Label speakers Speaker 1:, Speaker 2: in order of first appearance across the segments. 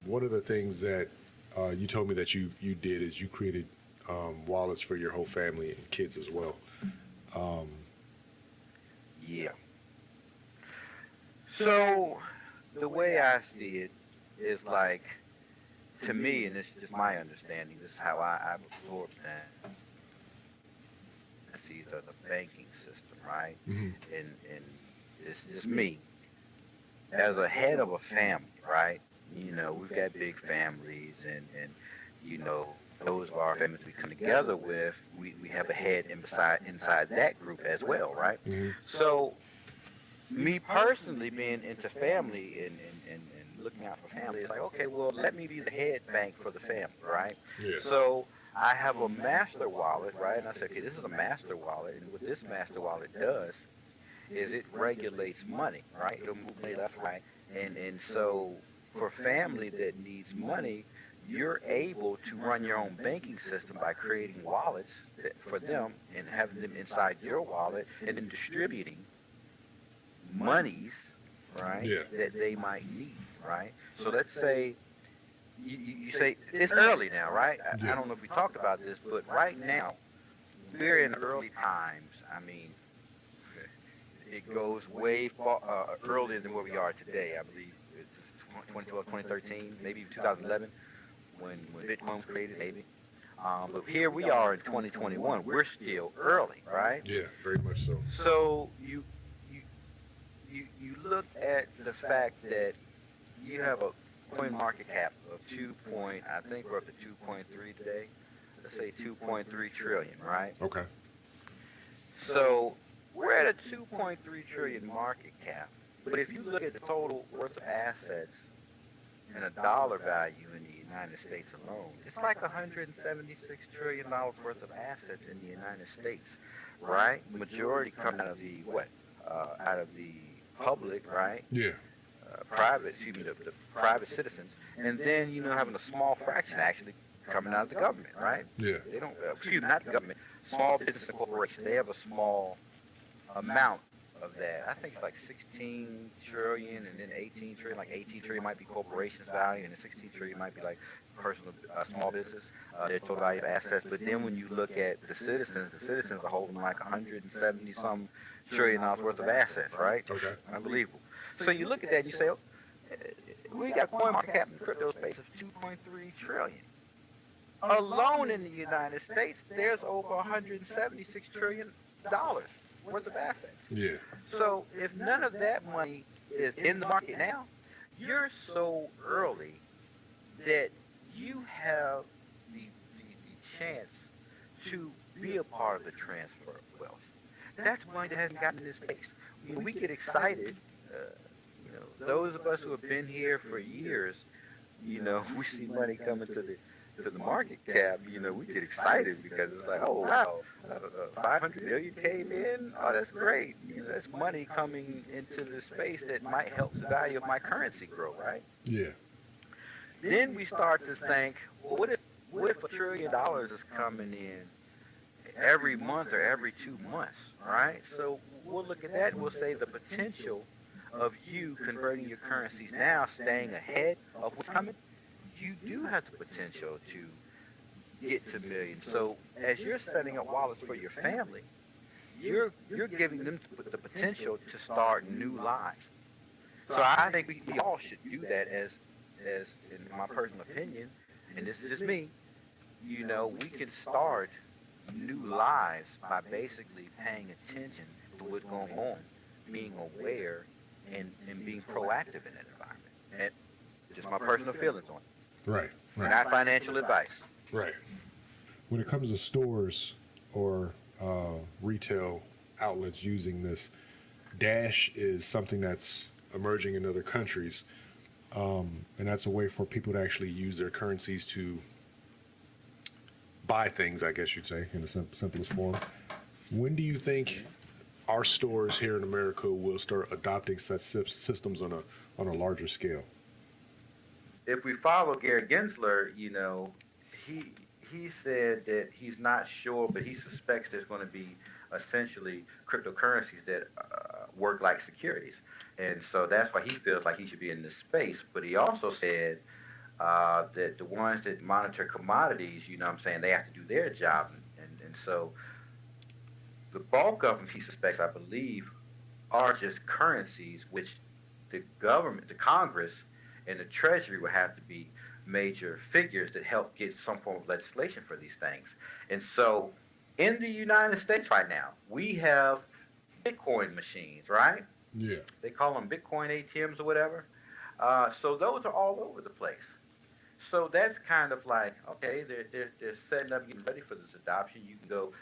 Speaker 1: One of the things that you told me that you did is you created wallets for your whole family and kids as well. Um,
Speaker 2: Yeah. So the way I see it is like, to me, and this is just my understanding, this is how I've absorbed things. Currencies are the banking system, right?
Speaker 1: mhm.
Speaker 2: And it's just me as a head of a family, right? We've got big families, and those of our families we come together with, we have a head inside that group as well, right?
Speaker 1: Mhm.
Speaker 2: So me personally being into family and looking out for family, it's like, okay, well, let me be the head bank for the family, right?
Speaker 1: Yeah.
Speaker 2: So I have a master wallet, right? And I say, okay, this is a master wallet, and what this master wallet does is it regulates money, right? It'll move money left, right, and so for family that needs money, you're able to run your own banking system by creating wallets for them and having them inside your wallet, and then distributing monies, right,
Speaker 1: Yeah.
Speaker 2: that they might need, right? So let's say you say it's early now, right? I
Speaker 1: Yeah.
Speaker 2: don't know if we talked about this, but right now we're in early times. I mean, it goes way far earlier than where we are today. I believe it's 2012, 2013, maybe 2011 when Bitcoin was created, maybe. But here we are in 2021. We're still early, right?
Speaker 1: Yeah. Very much so.
Speaker 2: So you you look at the fact that you have a coin market cap of I think we're up to 2.3 today. Let's say 2.3 trillion, right?
Speaker 1: Okay.
Speaker 2: So we're at a 2.3 trillion market cap. But if you look at the total worth of assets and a dollar value in the United States alone, it's like $176 trillion worth of assets in the United States, right? Majority coming out of the what? Out of the public, right?
Speaker 1: Yeah.
Speaker 2: Private, excuse me, the private citizens, and then having a small fraction actually coming out of the government, right?
Speaker 1: Yeah.
Speaker 2: They don't, excuse me, not the government, small business and corporations. They have a small amount of that. I think it's like 16 trillion and then 18 trillion. Like 18 trillion might be corporations value, and then 16 trillion might be like personal, small business, their total value of assets. But then when you look at the citizens are holding like 170 some trillion dollars worth of assets, right?
Speaker 1: Okay.
Speaker 2: Unbelievable. So you look at that and you say, oh, we got a coin market cap in the crypto space of 2.3 trillion. Alone in the United States, there's over 176 trillion dollars worth of assets.
Speaker 1: Yeah.
Speaker 2: So if none of that money is in the market now, you're so early that you have the chance to be a part of the transfer of wealth. That's money that hasn't gotten in this space. We get excited. Uh, those of us who have been here for years, we see money coming to the market cap. We get excited because it's like, oh wow, 500 million came in. Oh, that's great. That's money coming into this space that might help the value of my currency grow, right?
Speaker 1: Yeah.
Speaker 2: Then we start to think, well, what if $1 trillion is coming in every month or every 2 months, right? So we'll look at that and we'll say the potential of you converting your currencies now, staying ahead of what's coming, you do have the potential to get to millions. So as you're setting up wallets for your family, you're giving them the potential to start new lives. So I think we all should do that as in my personal opinion, and this is just me. We can start new lives by basically paying attention to what's going on, being aware, and being proactive in that environment. And just my personal feelings on
Speaker 1: Right.
Speaker 2: it,
Speaker 1: Right.
Speaker 2: not financial advice.
Speaker 1: Right. When it comes to stores or retail outlets using this, Dash is something that's emerging in other countries, and that's a way for people to actually use their currencies to buy things, I guess you'd say, in the simplest form. When do you think
Speaker 2: Mhm.
Speaker 1: our stores here in America will start adopting such systems on a larger scale?
Speaker 2: If we follow Gary Gensler, he said that he's not sure, but he suspects there's going to be essentially cryptocurrencies that work like securities, and so that's why he feels like he should be in this space. But he also said that the ones that monitor commodities, you know what I'm saying, they have to do their job. And so the bulk of them, he suspects, I believe, are just currencies, which the government, the Congress, and the Treasury would have to be major figures that help get some form of legislation for these things. And so in the United States right now, we have Bitcoin machines, right?
Speaker 1: Yeah.
Speaker 2: They call them Bitcoin ATMs or whatever. So those are all over the place. So that's kind of like, okay, they're setting up, getting ready for this adoption. You can go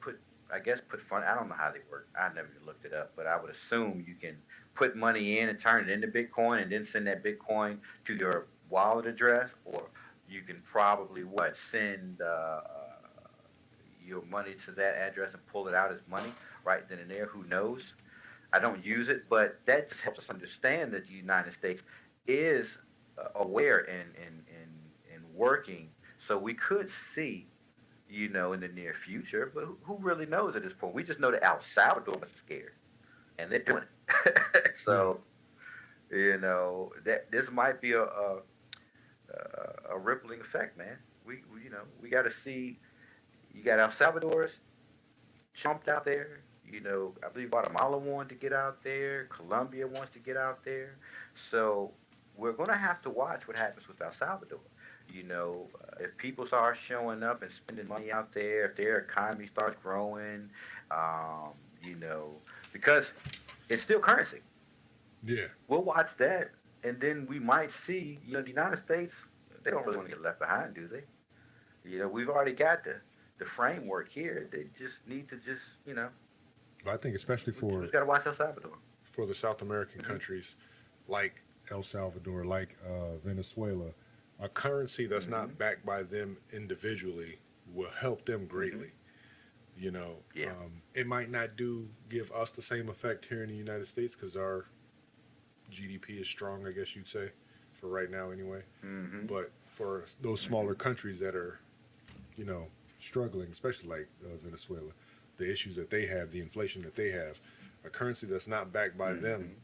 Speaker 2: put, I guess, put fund. I don't know how they work. I never even looked it up, but I would assume you can put money in and turn it into Bitcoin and then send that Bitcoin to your wallet address, or you can probably what send your money to that address and pull it out as money right then and there. Who knows? I don't use it, but that just helps us understand that the United States is aware and working. So we could see, in the near future, but who really knows at this point? We just know that El Salvador was scared, and they're doing it.
Speaker 1: Yeah.
Speaker 2: So that this might be a rippling effect, man. We got to see. You got El Salvador's jumped out there. I believe Guatemala wanted to get out there. Colombia wants to get out there. So we're going to have to watch what happens with El Salvador. If people start showing up and spending money out there, if their economy starts growing, um, you know, because it's still currency.
Speaker 1: Yeah.
Speaker 2: We'll watch that, and then we might see, the United States, they don't really want to get left behind, do they? We've already got the framework here. They just need to just,
Speaker 1: But I think especially
Speaker 2: we just got to watch El Salvador.
Speaker 1: for the South American
Speaker 2: Hmm.
Speaker 1: countries like El Salvador, like Venezuela, a currency that's
Speaker 2: Hmm.
Speaker 1: not backed by them individually will help them
Speaker 2: Hmm.
Speaker 1: greatly. You know,
Speaker 2: Yeah.
Speaker 1: it might not do give us the same effect here in the United States because our GDP is strong, I guess you'd say, for right now anyway.
Speaker 2: Hmm.
Speaker 1: But for those smaller
Speaker 2: Hmm.
Speaker 1: countries that are, you know, struggling, especially like Venezuela, the issues that they have, the inflation that they have, a currency that's not backed by them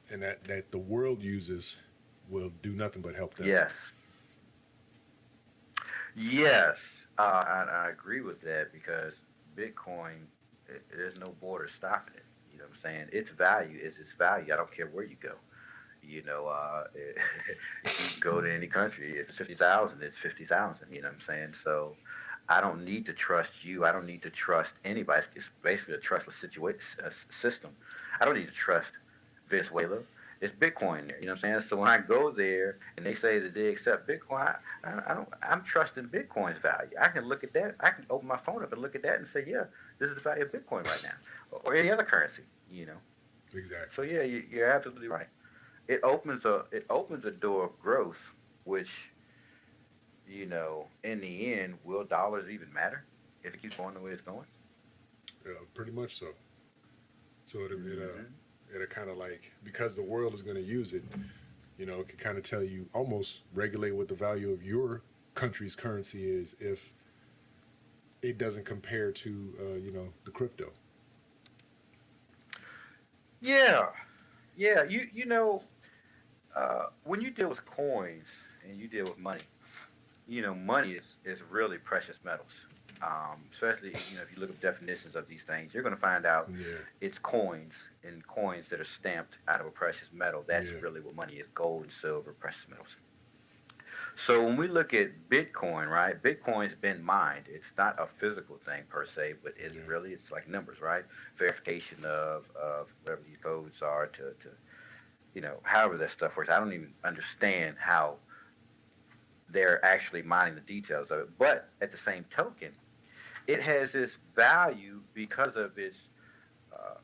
Speaker 2: Hmm.
Speaker 1: and that the world uses will do nothing but help them.
Speaker 2: Yes. Yes. I agree with that because Bitcoin, there's no border stopping it. You know what I'm saying? Its value is its value. I don't care where you go. You can go to any country. If it's 50,000, it's 50,000. You know what I'm saying? So I don't need to trust you. I don't need to trust anybody. It's basically a trustless situation system. I don't need to trust Venezuela. It's Bitcoin there. You know what I'm saying? So when I go there and they say that they accept Bitcoin, I don't. I'm trusting Bitcoin's value. I can look at that. I can open my phone up and look at that and say, yeah, this is the value of Bitcoin right now, or any other currency. So
Speaker 1: Exactly.
Speaker 2: yeah, you're absolutely right. It opens a door of growth, which in the end, will dollars even matter if it keeps going the way it's going?
Speaker 1: Pretty much so. So
Speaker 2: Hmm.
Speaker 1: it'll kind of like because the world is going to use it, it can kind of tell you almost regulate what the value of your country's currency is if it doesn't compare to the crypto.
Speaker 2: Yeah, yeah. When you deal with coins and you deal with money, money is really precious metals. Especially if you look up definitions of these things, you're going to find out
Speaker 1: Yeah.
Speaker 2: it's coins and coins that are stamped out of a precious metal. That's
Speaker 1: Yeah.
Speaker 2: really what money is: gold and silver, precious metals. So when we look at Bitcoin, right? Bitcoin's been mined. It's not a physical thing per se, but
Speaker 1: Yeah.
Speaker 2: it's like numbers, right? Verification of whatever these codes are to however that stuff works. I don't even understand how they're actually mining the details of it. But at the same token, it has this value because of its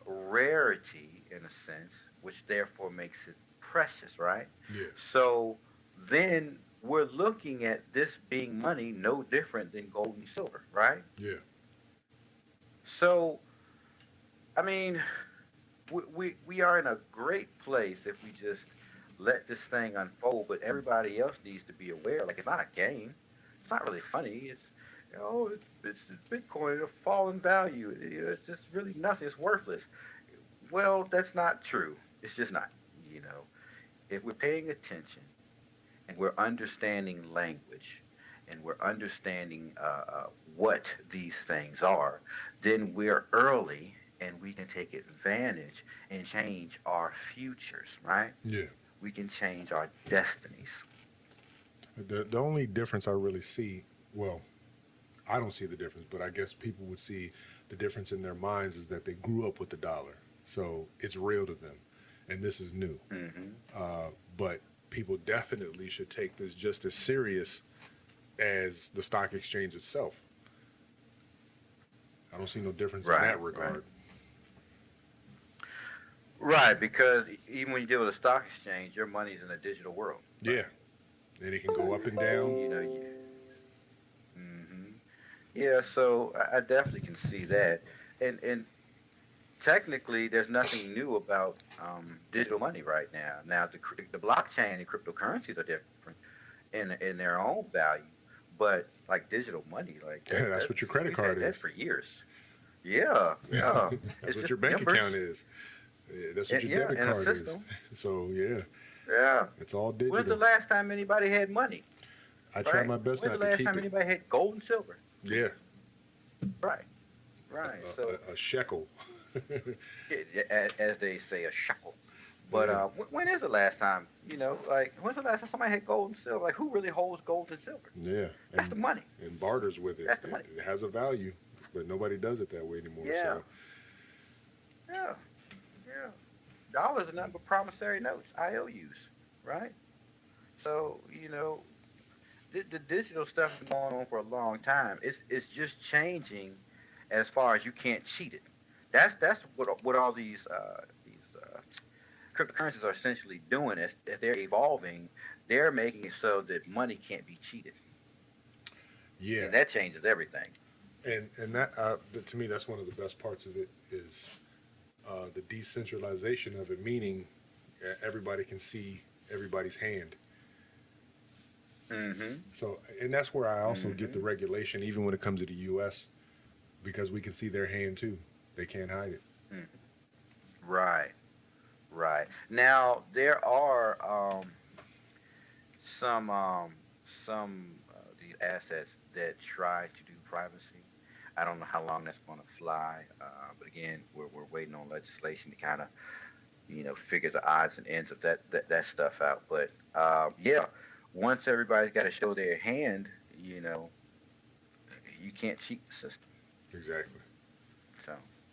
Speaker 2: rarity in a sense, which therefore makes it precious, right?
Speaker 1: Yeah.
Speaker 2: So then we're looking at this being money no different than gold and silver, right?
Speaker 1: Yeah.
Speaker 2: So, I mean, we are in a great place if we just let this thing unfold, but everybody else needs to be aware. Like, it's not a game. It's not really funny. It's Bitcoin, a fallen value. It's just really nothing. It's worthless. Well, that's not true. It's just not. You know, if we're paying attention and we're understanding language, and we're understanding what these things are, then we're early and we can take advantage and change our futures, right?
Speaker 1: Yeah.
Speaker 2: We can change our destinies.
Speaker 1: The only difference I really see, well, I don't see the difference, but I guess people would see the difference in their minds is that they grew up with the dollar, so it's real to them, and this is new.
Speaker 2: Hmm.
Speaker 1: But people definitely should take this just as serious as the stock exchange itself. I don't see no difference in
Speaker 2: Right,
Speaker 1: that
Speaker 2: right.
Speaker 1: regard.
Speaker 2: Right, because even when you deal with a stock exchange, your money's in a digital world,
Speaker 1: Yeah,
Speaker 2: right?
Speaker 1: and it can go up and
Speaker 2: And
Speaker 1: down.
Speaker 2: hmm yeah, so I definitely can see that. And technically, there's nothing new about digital money right now. Now, the blockchain and cryptocurrencies are different in their own value, but like digital money, like
Speaker 1: That's what your credit
Speaker 2: we've
Speaker 1: card
Speaker 2: had that
Speaker 1: is.
Speaker 2: for years. Yeah, yeah.
Speaker 1: That's
Speaker 2: It's
Speaker 1: what
Speaker 2: just
Speaker 1: your bank
Speaker 2: numbers.
Speaker 1: account is. Yeah, that's what your
Speaker 2: Yeah,
Speaker 1: debit
Speaker 2: in a
Speaker 1: card is.
Speaker 2: system.
Speaker 1: So yeah,
Speaker 2: Yeah.
Speaker 1: it's all
Speaker 2: When's the
Speaker 1: digital.
Speaker 2: last time anybody had money?
Speaker 1: I try
Speaker 2: Right.
Speaker 1: my best
Speaker 2: When's the
Speaker 1: not to
Speaker 2: last
Speaker 1: keep
Speaker 2: time
Speaker 1: it.
Speaker 2: anybody had gold and silver?
Speaker 1: Yeah,
Speaker 2: Right. Right. So,
Speaker 1: a shekel.
Speaker 2: as they say, a shekel. But
Speaker 1: Yeah,
Speaker 2: when is the last time? Like when's the last time somebody had gold and silver? Like who really holds gold and silver?
Speaker 1: yeah,
Speaker 2: That's the money.
Speaker 1: and barters with it.
Speaker 2: That's the
Speaker 1: it.
Speaker 2: money.
Speaker 1: It has a value, but nobody does it that way anymore.
Speaker 2: Yeah.
Speaker 1: So
Speaker 2: Yeah. Yeah. Dollars are nothing but promissory notes, IOUs, right? So the digital stuff has been going on for a long time. It's just changing as far as you can't cheat it. That's what all these cryptocurrencies are essentially doing as they're evolving. They're making it so that money can't be cheated,
Speaker 1: yeah,
Speaker 2: and that changes everything.
Speaker 1: and that to me that's one of the best parts of it is the decentralization of it, meaning everybody can see everybody's hand.
Speaker 2: Hmm.
Speaker 1: So, and that's where I also get the
Speaker 2: Hmm.
Speaker 1: regulation, even when it comes to the U.S., because we can see their hand too. They can't hide it.
Speaker 2: Hmm. Right. Right. Now there are some these assets that try to do privacy. I don't know how long that's going to fly, but again, we're waiting on legislation to kind of figure the odds and ends of that stuff out. But yeah, once everybody's got to show their hand, you can't cheat the system.
Speaker 1: Exactly.